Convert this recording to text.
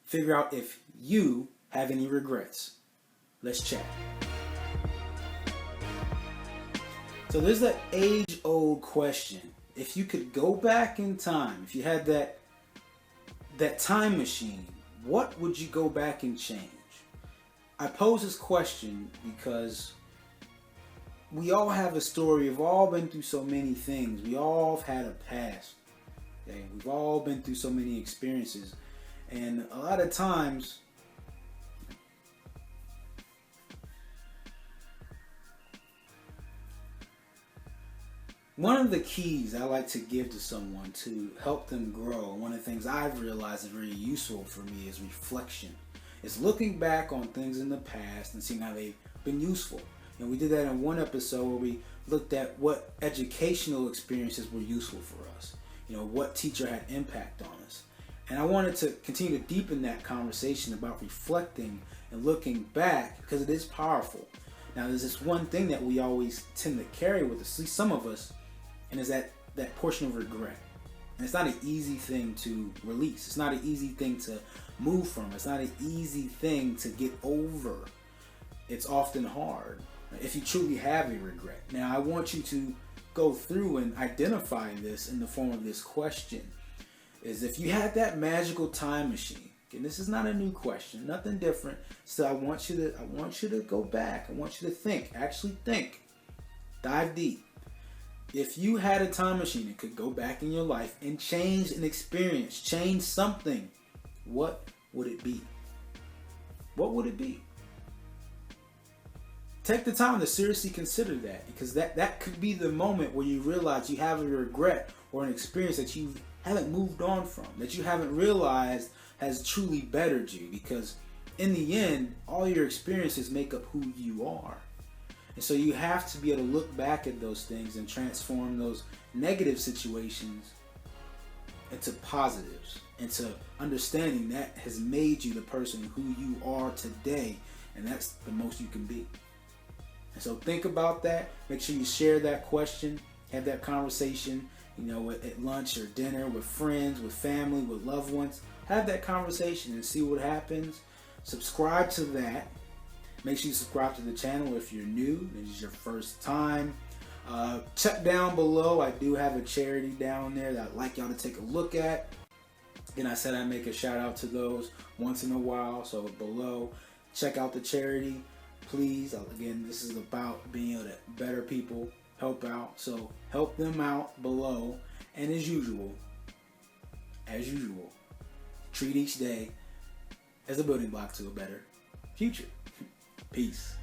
figure out if you have any regrets. Let's chat. So there's that age-old question. If you could go back in time, if you had that time machine, what would you go back and change? I pose this question because we all have a story. We've all been through so many things. We all have had a past. Okay? We've all been through so many experiences. And a lot of times, one of the keys I like to give to someone to help them grow, one of the things I've realized is very useful for me, is reflection. It's looking back on things in the past and seeing how they've been useful. And we did that in one episode where we looked at what educational experiences were useful for us. What teacher had impact on us. And I wanted to continue to deepen that conversation about reflecting and looking back, because it is powerful. Now, there's this one thing that we always tend to carry with us, at least some of us, and is that portion of regret. And it's not an easy thing to release. It's not an easy thing to move from. It's not an easy thing to get over. It's often hard if you truly have a regret. Now, I want you to go through and identify this in the form of this question. Is if you had that magical time machine, and this is not a new question, nothing different. So I want you to go back. I want you to think. Actually think. Dive deep. If you had a time machine and could go back in your life and change an experience, change something, what would it be? What would it be? Take the time to seriously consider that, because that could be the moment where you realize you have a regret or an experience that you haven't moved on from, that you haven't realized has truly bettered you, because in the end, all your experiences make up who you are. And so you have to be able to look back at those things and transform those negative situations into positives, into understanding that has made you the person who you are today, and that's the most you can be. And so think about that. Make sure you share that question, have that conversation, at lunch or dinner, with friends, with family, with loved ones. Have that conversation and see what happens. Subscribe to that. Make sure you subscribe to the channel if you're new. This is your first time. Check down below. I do have a charity down there that I'd like y'all to take a look at. And I said I'd make a shout out to those once in a while. So below, check out the charity. Please, again, this is about being able to better people, help out. So help them out below. And as usual, treat each day as a building block to a better future. Peace.